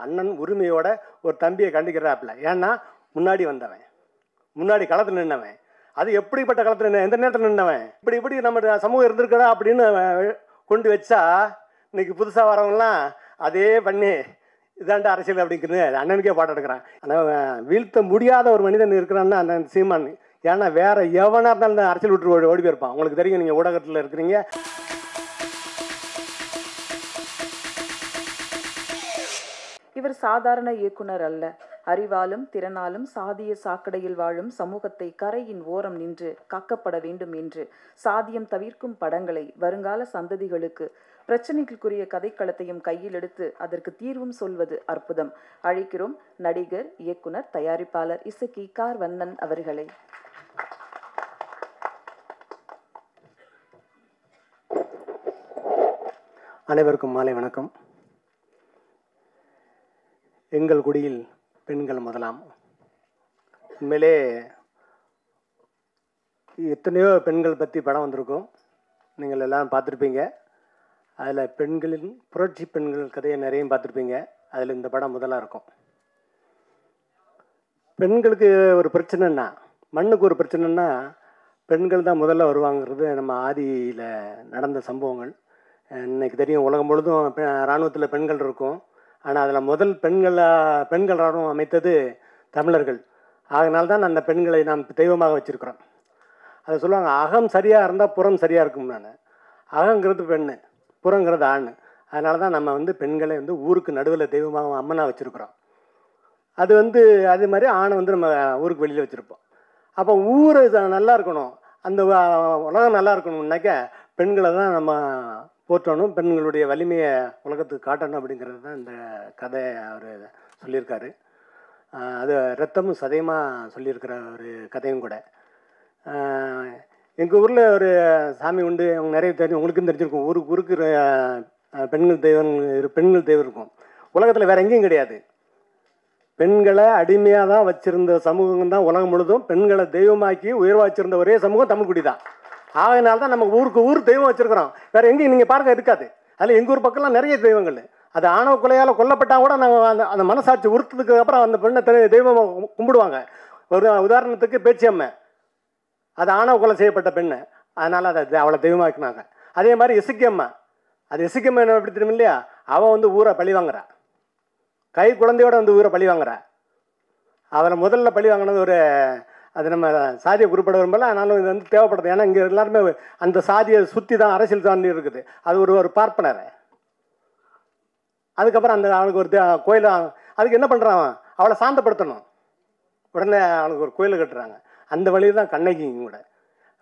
அண்ணன் உரிமையோட ஒரு தம்பியை கண்டிக்கிறாப்புல. ஏன்னா முன்னாடி வந்தவன், முன்னாடி களத்தில் நின்னவன், அது எப்படிப்பட்ட களத்தில் நின்ன, எந்த நேரத்தில் நின்னவன், இப்படி நம்ம சமூகம் இருந்திருக்கடா அப்படின்னு கொண்டு வச்சா இன்னைக்கு புதுசாக வரவங்கலாம் அதே பண்ணி இதாண்ட அரசியல் அப்படிங்கிறது அண்ணனுக்கே பாட்டு எடுக்கிறான். ஆனால் வீழ்த்த முடியாத ஒரு மனிதன் இருக்கிறான்னா அண்ணன் சீமான். ஏன்னா வேற எவனாக இருந்தாலும் அரசியல் விட்டு ஓடி போயிருப்பான். உங்களுக்கு தெரியும், நீங்கள் ஊடகத்தில் இருக்கிறீங்க. இவர் சாதாரண இயக்குனர் அல்ல. அறிவாலும் திறனாலும் சாதிய சாக்கடையில் வாழும் சமூகத்தை கரையின் ஓரம் நின்று காக்கப்பட வேண்டும் என்று சாதியம் தவிர்க்கும் படங்களை வருங்கால சந்ததிகளுக்கு பிரச்சனைகளுக்குரிய கதைக்களத்தையும் கையில் எடுத்து அதற்கு தீர்வும் சொல்வது அற்புதம். அழைக்கிறோம் நடிகர், இயக்குனர், தயாரிப்பாளர் இசக்கி கார்வண்ணன் அவர்களை. அனைவருக்கும் மாலை வணக்கம். எங்கள் குடியில் பெண்கள் முதலாம். உண்மையிலே எத்தனையோ பெண்கள் பற்றி படம் வந்திருக்கும், நீங்கள் எல்லாம் பார்த்துருப்பீங்க. அதில் பெண்களின் புரட்சி பெண்கள் கதையை நிறைய பார்த்துருப்பீங்க. அதில் இந்த படம் முதலாக இருக்கும். பெண்களுக்கு ஒரு பிரச்சனைன்னா, மண்ணுக்கு ஒரு பிரச்சனைன்னா பெண்கள் தான் முதல்ல வருவாங்கிறது நம்ம ஆதியில் நடந்த சம்பவங்கள். இன்னைக்கு தெரியும், உலகம் முழுதும் இராணுவத்தில் பெண்கள் இருக்கும். ஆனால் அதில் முதல் பெண்கள் இராணுவம் அமைத்தது தமிழர்கள். அதனால்தான் அந்த பெண்களை நாம் தெய்வமாக வச்சுருக்கிறோம். அதை சொல்லுவாங்க, அகம் சரியாக இருந்தால் புறம் சரியாக இருக்கும். நான் அகங்கிறது பெண்ணு, புறங்கிறது ஆண். அதனால தான் நம்ம பெண்களை ஊருக்கு நடுவில் தெய்வமாக அம்மனாக வச்சுருக்குறோம். அது அது மாதிரி ஆணை நம்ம ஊருக்கு வெளியில் வச்சுருப்போம். அப்போ ஊர் நல்லா இருக்கணும், அந்த உலகம் நல்லா இருக்கணும்னாக்க பெண்களை தான் நம்ம போற்றணும், பெண்களுடைய வலிமையை உலகத்துக்கு காட்டணும். அப்படிங்கிறது தான் இந்த கதை அவர் சொல்லியிருக்காரு. அது ரத்தமும் சதையமாக சொல்லியிருக்கிற ஒரு கதையும் கூட. எங்கள் ஊரில் ஒரு சாமி உண்டு, அவங்க நிறைய தெரியும், உங்களுக்கும் தெரிஞ்சிருக்கும். ஊருக்கு பெண்கள் தெய்வம் இருக்கும். உலகத்தில் வேறு எங்கேயும் கிடையாது. பெண்களை அடிமையாக தான் வச்சுருந்த சமூகம் தான் உலகம் முழுதும். பெண்களை தெய்வமாக்கி உயர்வாக வச்சுருந்த ஒரே சமூகம் தமிழ்குடி தான். ஆகையினால தான் நம்ம ஊருக்கு தெய்வம் வச்சுருக்கிறோம். வேறு எங்கேயும் நீங்கள் பாருங்கள் இருக்காது. அதில் எங்கள் ஊர் பக்கம்லாம் நிறைய தெய்வங்கள். அது ஆணவ கொலையால் கொல்லப்பட்டால் கூட நாங்கள் அந்த மனசாட்சி உறுத்ததுக்கு அப்புறம் அந்த பெண்ணை தெய்வமாக கும்பிடுவாங்க. ஒரு உதாரணத்துக்கு பேச்சியம்மை, அது ஆணவ கொலை செய்யப்பட்ட பெண்ணு, அதனால் அதை அவளை தெய்வமாக்கினாங்க. அதே மாதிரி இசக்கியம்மா, அது இசக்கியம்மா என்ன எப்படி தெரியும் இல்லையா, அவன் ஊரை பழி வாங்குறா, கை குழந்தையோட ஊரை பழி வாங்குறா. அவரை முதல்ல பழி வாங்கினது அது நம்ம சாதியை குறிப்பிட விரும்பல. ஆனாலும் இது தேவைப்படுது. ஏன்னா இங்கே எல்லாருமே அந்த சாதியை சுற்றி தான் அரசியல் சார்ந்து இருக்குது. அது ஒரு பார்ப்பனர். அதுக்கப்புறம் அவனுக்கு ஒரு கோயில், அதுக்கு என்ன பண்ணுறான், அவளை சாந்தப்படுத்தணும். உடனே அவனுக்கு ஒரு கோயில் கட்டுறாங்க. அந்த வழியில் தான் கண்ணகியும் கூட.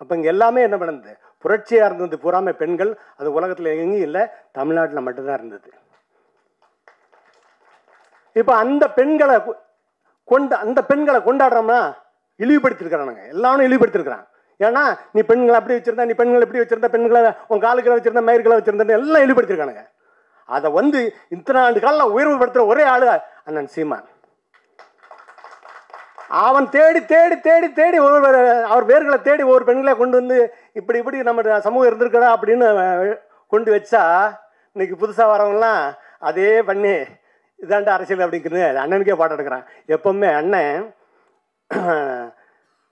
அப்போ இங்கே எல்லாமே என்ன பண்ணுது, புரட்சியாக இருந்தது பூராமே பெண்கள். அது உலகத்தில் எங்கேயும் இல்லை, தமிழ்நாட்டில் மட்டும்தான் இருந்தது. இப்போ அந்த பெண்களை கொண்டாடுறோம்னா இழிவுபடுத்திருக்கிறானுங்க. எல்லாரும் இழிவுபடுத்திருக்கிறான். ஏன்னா நீ பெண்களை அப்படி வச்சிருந்தா, நீ பெண்களை எப்படி வச்சிருந்தா, பெண்களை உன் காலுக்களை வச்சிருந்தா, மயிர்களை வச்சிருந்தா, எல்லாம் இழிவுபடுத்திருக்கானுங்க. அதை இத்தனை ஆண்டு காலம் உயர்வுபடுத்துகிற ஒரே ஆளு அண்ணன் சீமான். அவன் தேடி தேடி தேடி தேடி அவர் வேர்களை தேடி ஒவ்வொரு பெண்களை கொண்டு இப்படி நம்ம சமூகம் இருந்திருக்கடா அப்படின்னு கொண்டு வச்சா இன்னைக்கு புதுசாக வரவங்கலாம் அதே பண்ணி இதாண்ட அரசியல் அப்படிங்கிறது அண்ணனுக்கே பாட்டு எடுக்கிறான். எப்பவுமே அண்ணன்,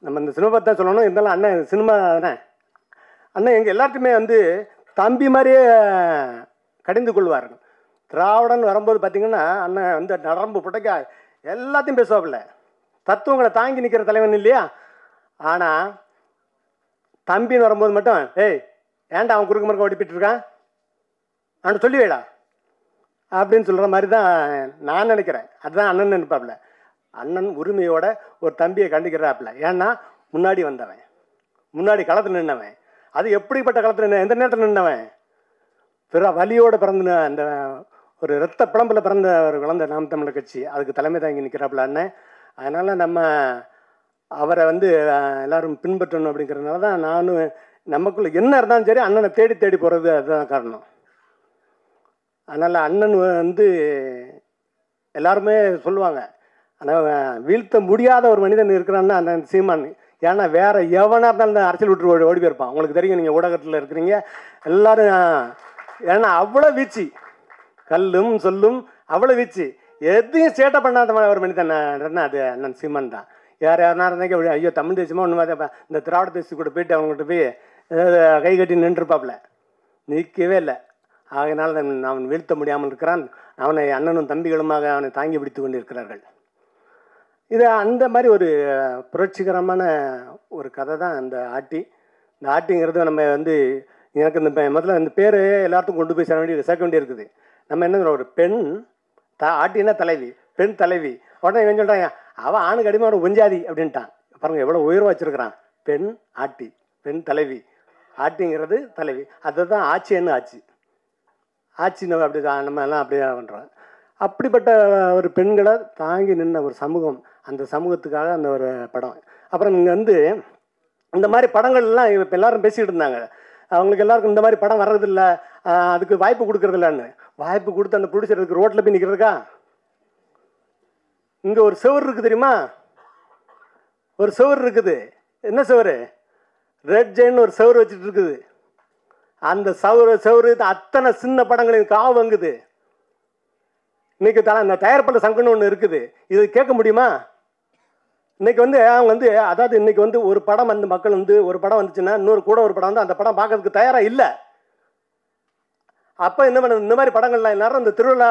நம்ம இந்த சினிமா தான் சொல்லணும், இருந்தாலும் அண்ணன் சினிமா தானே. அண்ணன் எங்கள் எல்லாத்தையுமே தம்பி மாதிரியே கடிந்து கொள்வார்கள். திராவிடன் வரும்போது பார்த்திங்கன்னா அண்ணன் நரம்பு புட்டைக்க எல்லாத்தையும் பேசுவாப்புல. தத்துவங்களை தாங்கி நிற்கிற தலைவன் இல்லையா. ஆனால் தம்பின்னு வரும்போது மட்டும், ஏய் ஏன்டா அவன் குறுக்கு மறுக்க ஓடிப்பிட்டு இருக்கான், அவன் சொல்லி வைடா அப்படின்னு சொல்கிற மாதிரி தான் நான் நினைக்கிறேன். அதுதான் அண்ணன் நினைப்பாப்புல. அண்ணன் உரிமையோட ஒரு தம்பியை கண்டிக்கிறாப்புல. ஏன்னா முன்னாடி வந்தவன், முன்னாடி களத்தில் நின்னவன், அது எப்படிப்பட்ட களத்தில் நின்ன, எந்த நேரத்தில் நின்னவன், வலியோடு பிறந்த அந்த ஒரு இரத்த பிளம்பில் பிறந்த ஒரு குழந்தை நாம் தமிழர் கட்சி, அதுக்கு தலைமை தாங்கி நிற்கிறாப்புல அண்ணன். அதனால் நம்ம அவரை எல்லோரும் பின்பற்றணும். அப்படிங்கிறதுனால தான் நானும், நமக்குள்ளே என்ன இருந்தாலும் சரி அண்ணனை தேடி தேடி போகிறது அதுதான் காரணம். அதனால் அண்ணன் எல்லாருமே சொல்லுவாங்க, ஆனால் வீழ்த்த முடியாத ஒரு மனிதன் இருக்கிறான்னா அண்ணன் சீமான். ஏன்னா வேறு எவனாக இருந்தாலும் அரசியல் விட்டு ஓடி போயிருப்பான். உங்களுக்கு தெரியும், நீங்கள் ஊடகத்தில் இருக்கிறீங்க எல்லோரும். ஏன்னா அவ்வளோ வீச்சு, கல்லும் சொல்லும் அவ்வளோ வீச்சு. எதையும் சேட்டை பண்ணாத மாதிரி ஒரு மனிதன் அது அண்ணன் சீமான் தான். யாருன்னா இருந்தாக்கி ஐயோ தமிழ் தேசமாக ஒன்று இந்த திராவிட தேசத்துக்கு கூட போயிட்டு அவங்ககிட்ட போய் கை கட்டி நின்றுப்பாப்புல, நிற்கவே இல்லை. ஆகையினால் அவன் வீழ்த்த முடியாமல் இருக்கிறான். அவனை அண்ணனும் தம்பிகளுமாக அவனை தாங்கி பிடித்து கொண்டிருக்கிறார்கள். இது அந்த மாதிரி ஒரு புரட்சிகரமான ஒரு கதை தான் அந்த ஆட்டி. இந்த ஆட்டிங்கிறது நம்ம எனக்கு இந்த முதல்ல இந்த பேர் எல்லாத்துக்கும் கொண்டு போய் சேர்க்க வேண்டியிருக்குது. நம்ம என்ன ஒரு பெண் ஆட்டினா தலைவி, பெண் தலைவி. உடனே இவன் சொல்கிறாங்க அவன் ஆணுக்கு அடிமையான உஞ்சாதி அப்படின்ட்டான். பாருங்கள் எவ்வளோ உயர்வாக வச்சுருக்கிறான். பெண் ஆட்டி, பெண் தலைவி. ஆட்டிங்கிறது தலைவி, அதுதான் ஆட்சின்னு ஆட்சின்னு அப்படி நம்ம எல்லாம் அப்படியே பண்ணுறோம். அப்படிப்பட்ட ஒரு பெண்களை தாங்கி நின்ற ஒரு சமூகம், அந்த சமூகத்துக்காக அந்த ஒரு படம். அப்புறம் இங்கே இந்த மாதிரி படங்கள்லாம் இப்போ எல்லாரும் பேசிக்கிட்டு இருந்தாங்க. அவங்களுக்கு எல்லாருக்கும் இந்த மாதிரி படம் வர்றதில்லை, அதுக்கு வாய்ப்பு கொடுக்குறதில்லன்னு. வாய்ப்பு கொடுத்து அந்த ப்ரொடியூசருக்கு ரோட்டில் போய் நிற்கிறதுக்கா? இங்கே ஒரு செவர் இருக்குது தெரியுமா? ஒரு செவர் இருக்குது. என்ன செவர்? ரெட் ஜெயின் ஒரு செவர் வச்சுட்டு இருக்குது. அந்த செவரு அத்தனை சின்ன படங்களையும் காவு வாங்குது. இன்னைக்கு இந்த தயாரிப்பாளர் சங்கம்னு ஒன்று இருக்குது. இது கேட்க முடியுமா? இன்னைக்கு அவங்க அதாவது இன்னைக்கு ஒரு படம் மக்கள் ஒரு படம் வந்துச்சுன்னா இன்னொரு கூட ஒரு படம் அந்த படம் பார்க்கறதுக்கு தயாராக இல்லை. அப்போ என்ன பண்ண இந்த மாதிரி படங்கள்லாம் எல்லாரும் இந்த திருவிழா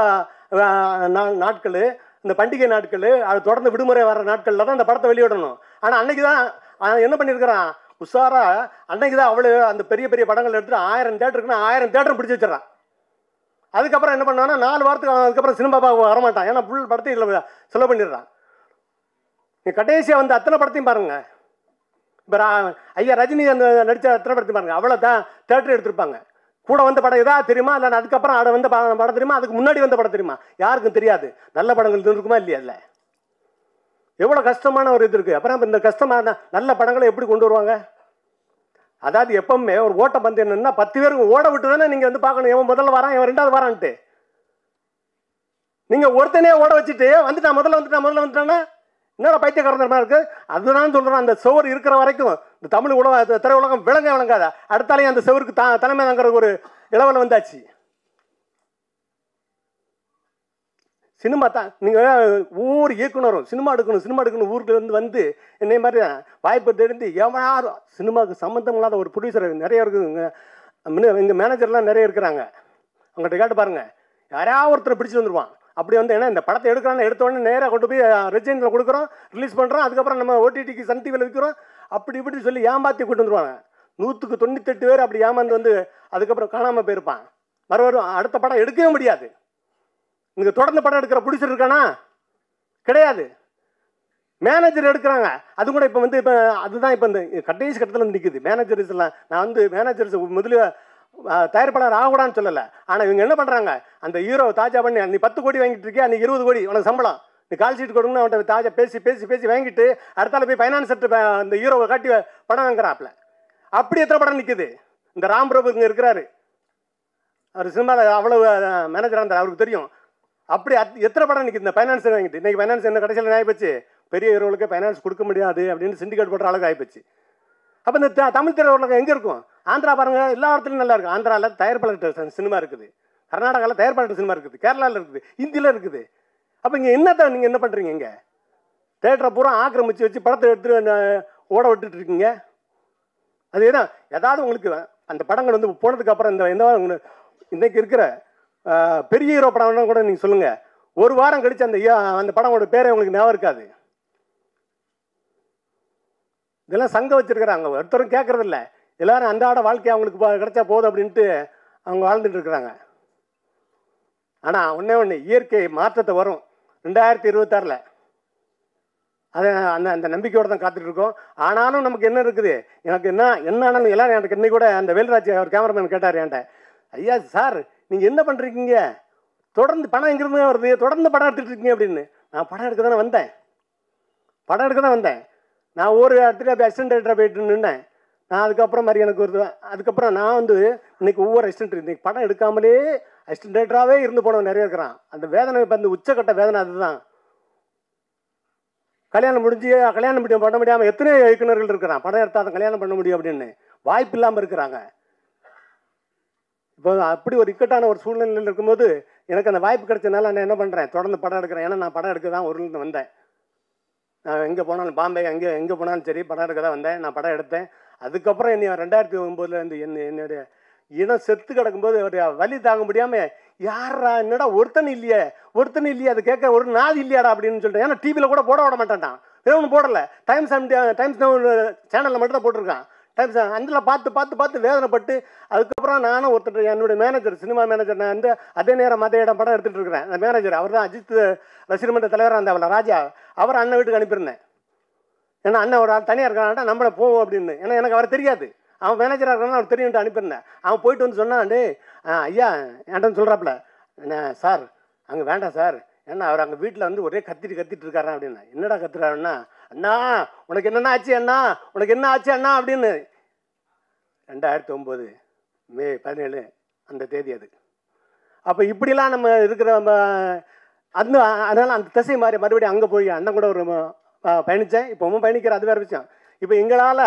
நாட்கள், இந்த பண்டிகை நாட்கள், அது தொடர்ந்து விடுமுறை வர நாட்களில் தான் அந்த படத்தை வெளியிடணும். ஆனால் அன்னைக்கு தான் என்ன பண்ணியிருக்கிறான் உஷாரா, அன்னைக்கு தான் அவ்வளோ அந்த பெரிய பெரிய படங்கள் எடுத்துட்டு 1000 தேட்டருக்குன்னா 1000 தேட்டரும் பிடிச்சி வச்சிடறான். அதுக்கப்புறம் என்ன பண்ணான்னா 4 வாரத்துக்கு அதுக்கப்புறம் சினிமா பார்க்க வரமாட்டான். ஏன்னா ஃபுல் படத்தையும் இதில் செலவு பண்ணிடுறான். நீ கடைசியாக அத்தனை படத்தையும் பாருங்க. இப்போ ஐயா ரஜினி அந்த நடித்த அத்தனை படத்தையும் பாருங்க. அவ்வளோ தான் தேட்டர் எடுத்திருப்பாங்க. கூட வந்த படம் எதாவது தெரியுமா? இல்லை அதுக்கப்புறம் வந்த படம் தெரியுமா? அதுக்கு முன்னாடி வந்த படம் தெரியுமா? யாருக்கும் தெரியாது. நல்ல படங்கள் இருக்குமா இல்லையா? இல்லை, எவ்வளோ கஷ்டமான ஒரு இது இருக்குது. அப்புறம் இந்த கஷ்டமான நல்ல படங்களை எப்படி கொண்டு வருவாங்க? அதாவது எப்பவுமே ஒரு ஓட்ட பந்தயம் என்னன்னா 10 பேருக்கு ஓட விட்டு தானே நீங்கள் பார்க்கணும். எவன் முதல்ல வரான், எவன் 2வது வரான்ட்டு. நீங்கள் ஒருத்தனே ஓட வச்சுட்டு முதல்ல வந்துட்டான்னா என்னடா பைத்தியக்காரன் மாதிரி இருக்குது. அதுதான் சொல்கிறேன், அந்த சுவர் இருக்கிற வரைக்கும் இந்த தமிழ் திரையுலகம் விளங்காத. அடுத்தாலையும் அந்த சுவருக்கு தலைமை தாங்கிற ஒரு இளவல் வந்தாச்சு. சினிமா தான். நீங்கள் ஒவ்வொரு இயக்குனரும் சினிமா எடுக்கணும் ஊருக்கு என்னை மாதிரி வாய்ப்பு தெரிந்து எவனாரும் சினிமாவுக்கு சம்மந்தம் இல்லாத ஒரு ப்ரொடியூசர் நிறைய இருக்குதுங்க. எங்கள் மேனேஜர்லாம் நிறைய இருக்கிறாங்க. அவங்கள்ட்ட கேட்டு பாருங்கள், யாராவது ஒருத்தரை பிடிச்சி வந்துடுவான். அப்படி ஏன்னா இந்த படத்தை எடுத்த உடனே நேராக கொண்டு போய் ரெஜினில் கொடுக்குறோம், ரிலீஸ் பண்ணுறோம், அதுக்கப்புறம் நம்ம ஓடிடிக்கு சன் டிவியில் விற்கிறோம், அப்படி இப்படி சொல்லி ஏமாற்றி கூட்டு வந்துடுவாங்க. 100க்கு 98 பேர் அப்படி ஏமாந்து அதுக்கப்புறம் காணாமல் போயிருப்பான். மறுபடியும் அடுத்த படம் எடுக்கவே முடியாது. நீங்கள் தொடர்ந்து படம் எடுக்கிற ப்ரொடியூசர் இருக்கானா? கிடையாது. மேனேஜர் எடுக்கிறாங்க. அது கூட இப்போ அதுதான் இப்போ இந்த கடைசி கட்டத்தில் நிற்குது. மேனேஜர்ஸ் எல்லாம் நான் மேனேஜர்ஸ் முதல்ல தயாரிப்பாளர் ஆகக்கூடான்னு சொல்லலை. ஆனால் இவங்க என்ன பண்ணுறாங்க, அந்த ஹீரோ தாஜா பண்ணி நீ 10 கோடி வாங்கிட்டு இருக்கியா, நீ 20 கோடி உனக்கு சம்பளம், நீ கால் ஷீட் கொடுங்கன்னு அவன்கிட்ட தாஜா பேசி வாங்கிட்டு அடுத்தால போய் ஃபைனான்ஸ் அந்த ஹீரோவை காட்டி படம் வாங்குறாப்புல. அப்படி எத்தனை படம் நிற்குது. இந்த ராம் பிரபு இங்கே இருக்கிறாரு, அவர் சினிமாவில் அவ்வளோ மேனேஜராக இருந்தார், அவருக்கு தெரியும். அப்படி எத்தனை படம் நிற்குது இந்த ஃபைனான்ஸ் வாங்கிட்டு. இன்றைக்கி ஃபைனான்ஸ் என்ன கடைசியில் ஆகிப்போச்சு, பெரிய ஹீரோவுக்கு ஃபைனான்ஸ் கொடுக்க முடியாது அப்படின்னு சிண்டிகேட் போடுற அளவுக்கு ஆகிப்போச்சு. அப்போ இந்த தமிழ் திரையுலகம் எங்கே இருக்கும்? ஆந்திரா பாருங்கள், எல்லா இடத்துலையும் நல்லா இருக்குது. ஆந்திராவில் தயாரிப்பாளர் சினிமா இருக்குது, கர்நாடகாவில் தயாரிப்பாளர் சினிமா இருக்குது, கேரளாவில் இருக்குது, ஹிந்தியில் இருக்குது. அப்போ இங்கே நீங்கள் என்ன பண்ணுறீங்க? இங்கே தேட்டரை பூரா ஆக்கிரமிச்சு வச்சு படத்தை எடுத்து ஓட விட்டுட்டு இருக்கீங்க. அது ஏன்னா ஏதாவது உங்களுக்கு அந்த படங்கள் போனதுக்கப்புறம் இந்த இன்றைக்கி இருக்கிற பெரிய ஹீரோ படம்னா கூட நீங்கள் சொல்லுங்கள், ஒரு வாரம் கழித்து அந்த படமோட பேரை உங்களுக்கு ஞாபகம் இருக்காது. இதெல்லாம் சங்கம் வச்சுருக்கிறாங்க, ஒருத்தரும் கேட்குறதில்ல. எல்லோரும் அன்றாட வாழ்க்கை அவங்களுக்கு கிடைச்சா போதும் அப்படின்ட்டு அவங்க வாழ்ந்துட்டு இருக்கிறாங்க. ஆனால் ஒன்று இயற்கை மாற்றத்தை வரும் 2026. அதை அந்த நம்பிக்கையோடு தான் காத்துட்ருக்கோம். ஆனாலும் நமக்கு என்ன இருக்குது, எனக்கு என்ன ஆனாலும் எல்லோரும் எனக்கு இன்னைக்கு கூட அந்த வேல்ராஜ் அவர் கேமராமேன் கேட்டார் என்கிட்ட, ஐயா சார் நீங்கள் என்ன பண்ணுறீங்க, தொடர்ந்து படம் எங்கிருந்து வருது, தொடர்ந்து படம் எடுத்துகிட்டு இருக்கீங்க அப்படின்னு. நான் படம் எடுக்க தான் வந்தேன். நான் ஒரு இடத்துல போய் அசிஸ்டன்ட் டைரக்டராக போயிட்டு நின்னேன். நான் அதுக்கப்புறம் மாதிரி எனக்கு அதுக்கப்புறம் நான் இன்னைக்கு ஒவ்வொரு அசிஸ்டன்ட் இன்றைக்கி படம் எடுக்காமலே அசிஸ்டன்ட் டைரக்டராகவே இருந்து போனவன் நிறைய இருக்கிறான். அந்த வேதனை இப்போ அந்த உச்சக்கட்ட வேதனை அதுதான். கல்யாணம் பண்ண முடியாமல் எத்தனை இயக்குநர்கள் இருக்கிறான், படம் எடுத்தால் கல்யாணம் பண்ண முடியும் அப்படின்னு வாய்ப்பு இல்லாமல் இருக்கிறாங்க. இப்போ அப்படி ஒரு இக்கட்டான ஒரு சூழ்நிலையில் இருக்கும்போது எனக்கு அந்த வாய்ப்பு கிடைச்சதுனால நான் என்ன பண்ணுறேன், தொடர்ந்து படம் எடுக்கிறேன். ஏன்னா நான் படம் எடுக்க தான் ஊர்லேருந்து வந்தேன். நான் எங்கே போனாலும் பாம்பே எங்கே போனாலும் சரி படம் எடுக்க தான் வந்தேன். நான் படம் எடுத்தேன். அதுக்கப்புறம் என்னை 2009 என்னுடைய இனம் செத்து கிடக்கும்போது ஒரு வலி தாங்க முடியாமல், யாரா என்னடா ஒருத்தன் இல்லையே அது கேட்க ஒரு நாதி இல்லையாடா அப்படின்னு சொல்லிட்டு. ஏன்னா டிவியில் கூட போட விட மாட்டேன்டான். ஒன்றும் போடலை. டைம்ஸ் நவ் சேனலில் மட்டும் தான் போட்டிருக்கான். டைம்ஸ் அதில் பார்த்து வேதனைப்பட்டு, அதுக்கப்புறம் நானும் ஒருத்தர் என்னுடைய மேனேஜர், சினிமா மேனேஜர், நான் வந்து அதே நேரம் அதே இடம் படம் எடுத்துகிட்டு இருக்கிறேன். அந்த மேனேஜர் அவர் தான் அஜித் ரசிகர் மன்ற தலைவராக இருந்தாவில் ராஜா, அவர் அண்ணன் வீட்டுக்கு அனுப்பியிருந்தேன். ஏன்னா அண்ணன் ஒரு தனியாக இருக்கான்டா நம்மளை போவோம் அப்படின்னு. ஏன்னா எனக்கு அவர் தெரியாது, அவன் மேனேஜராக இருக்கான்னு அவர் தெரியும்ட்டு அனுப்பியிருந்தேன். அவன் போயிட்டு வந்து சொன்னான், டே ஐயா என்கிட்ட சொல்கிறாப்புல, என்ன சார் அங்கே வேண்டாம் சார், ஏன்னா அவர் அங்கே வீட்டில் வந்து ஒரே கத்திட்டு இருக்காரா அப்படின்னா. என்னடா கத்துறாருன்னா, அண்ணா உனக்கு என்னென்ன ஆச்சு அண்ணா, உனக்கு என்ன ஆச்சு அண்ணா அப்படின்னு. 2009 மே 17 அந்த தேதி அது. அப்போ இப்படிலாம் நம்ம இருக்கிற அந்த அதனால் அந்த திசை மாதிரி மறுபடியும் அங்கே போய் அண்ணன் கூட ஒரு பயணித்தேன். இப்போவும் பயணிக்கிற அது வேறு விஷயம். இப்போ எங்களால்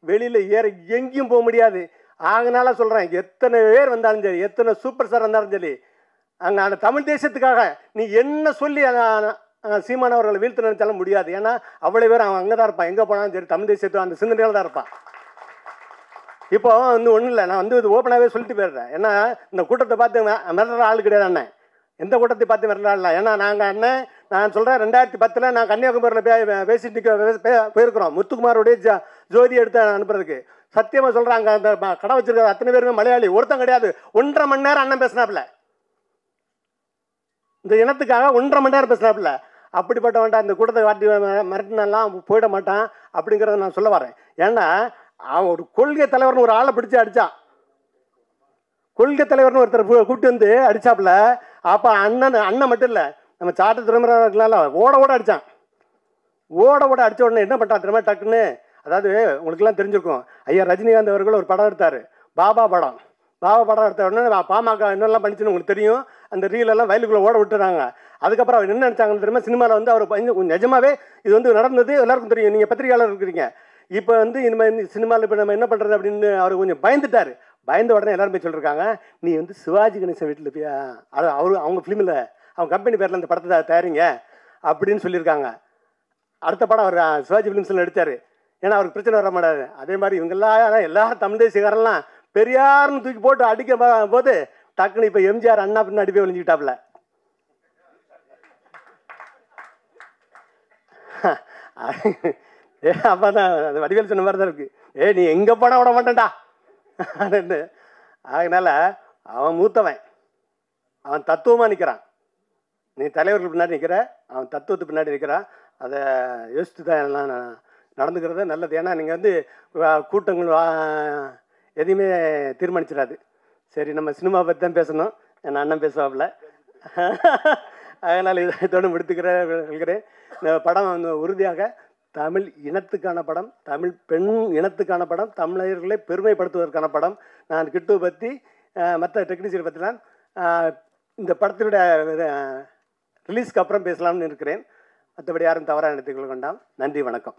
வெளியில் ஏற எங்கேயும் போக முடியாது. அதனால சொல்கிறேன், எத்தனை பேர் வந்தாலும் சரி, எத்தனை சூப்பர் ஸ்டார் வந்தாலும் சரி, அங்கே அந்த தமிழ் தேசத்துக்காக நீ என்ன சொல்லி சீமான் அவர்களை வீழ்த்து நினைச்சாலும் முடியாது. ஏன்னா அவ்வளோ பேர் அவன் அங்கே தான் இருப்பான். எங்கே போனாலும் சரி தமிழ் தேசத்து அந்த சிந்தனையில் தான் இருப்பான். இப்போ வந்து ஒன்றும் இல்லை, நான் வந்து இது ஓப்பனாகவே சொல்லிட்டு போயிடுறேன். ஏன்னா இந்த கூட்டத்தை பார்த்து மிரட்டுற ஆள் கிடையாது அண்ணன். எந்த கூட்டத்தை பார்த்து மிரட்டுற ஆள். ஏன்னா நாங்கள் அண்ணன் நான் சொல்கிறேன், 2010 நான் கன்னியாகுமரியில் பேசிட்டு போயிருக்கிறோம். முத்துக்குமாரோடைய ஜோதி எடுத்து அனுப்புறதுக்கு. சத்தியமாக சொல்கிறாங்க, அந்த கடை வச்சிருக்கிற அத்தனை பேருமே மலையாளி, ஒருத்தன் கிடையாது. 1.5 மணி நேரம் அண்ணன் பேசினாப்புல, இந்த இனத்துக்காக 1.5 மணி நேரம் பேசினாப்புல. அப்படிப்பட்ட வேண்டாம் இந்த கூட்டத்தை வாட்டி மிரட்டினெல்லாம் போயிட மாட்டான் அப்படிங்கிறத நான் சொல்ல வரேன். ஏன்னா அவன் ஒரு கொள்கை தலைவர்னு ஒரு ஆளை பிடிச்சி அடித்தான். கொள்கை தலைவர்னு ஒருத்தர் கூப்பிட்டு வந்து அடித்தாப்புல. அப்போ அண்ணன் மட்டும் இல்லை, நம்ம சாட்ட திருமணம் ஓட அடித்தான். ஓட அடித்த உடனே என்ன பண்ணிட்டான் திரும்ப டக்குன்னு, அதாவது உங்களுக்கெல்லாம் தெரிஞ்சிருக்கும், ஐயா ரஜினிகாந்த் அவர்கள் ஒரு படம் எடுத்தார், பாபா படம் எடுத்த உடனே பாமக என்னெல்லாம் பண்ணிச்சுன்னு உங்களுக்கு தெரியும். அந்த ரீலெல்லாம் வயலுக்குள்ளே ஓட விட்டுறாங்க. அதுக்கப்புறம் அவர் என்ன நினச்சாங்கன்னு தெரியுமா, சினிமாவில் வந்து அவர் நிஜமாவே இது வந்து நடந்தது எல்லாருக்கும் தெரியும், நீங்கள் பத்திரிகையாளர் இருக்கிறீங்க. இப்போ வந்து இனிமேல் சினிமாவில் இப்போ நம்ம என்ன பண்ணுறது அப்படின்னு அவர் கொஞ்சம் பயந்துட்டார். பயந்த உடனே எல்லாரும் போய் சொல்லியிருக்காங்க, நீ வந்து சிவாஜி கணேசன் வீட்டில் போய் அவங்க ஃபிலிமில் அவங்க கம்பெனி பேரில் அந்த படத்தை தயாரிங்க அப்படின்னு சொல்லியிருக்காங்க. அடுத்த படம் அவர் சிவாஜி ஃபிலிம்ஸில் நடித்தார். ஏன்னா அவருக்கு பிரச்சனை வர மாட்டாது. அதே மாதிரி இவங்கெல்லாம் எல்லாரும் தமிழ் தேசியக்காரெல்லாம் பெரியார்னு தூக்கி போட்டு அடிக்க போது டக்குன்னு இப்போ எம்ஜிஆர் அண்ணா பின்னாடி போய் ஒழிஞ்சிக்கிட்டாப்புல. அப்போ தான் அது வடிவேல் சொன்ன மாதிரி தான் இருக்குது, நீ எங்கே போனால் விட மாட்டேன்டா அப்படின்னு. அதனால அவன் மூத்தவன், அவன் தத்துவமாக நிற்கிறான். நீ தலைவர்கள் பின்னாடி நிற்கிற, அவன் தத்துவத்துக்கு பின்னாடி நிற்கிறான். அதை யோசித்து தான் எல்லாம் நடந்துக்கிறது நல்லது. ஏன்னா நீங்கள் வந்து கூட்டங்கள் எதையுமே தீர்மானிச்சிடாது. சரி, நம்ம சினிமா பற்றி தான் பேசணும், என் அண்ணன் பேசுவாப்புல. அதனால் இதோடு முடித்துக்கிறேன். இந்த படம் வந்து உறுதியாக தமிழ் இனத்துக்கான படம், தமிழ் பெண் இனத்துக்கான படம், தமிழர்களை பெருமைப்படுத்துவதற்கான படம். நான் கிட்டுவை பற்றி மற்ற டெக்னீஷியனை பற்றிலாம் இந்த படத்தினுடைய ரிலீஸ்க்கு அப்புறம் பேசலாம்னு இருக்கிறேன். மற்றபடி யாரும் தவறாக எடுத்துக்கொள்ள வேண்டாம். நன்றி, வணக்கம்.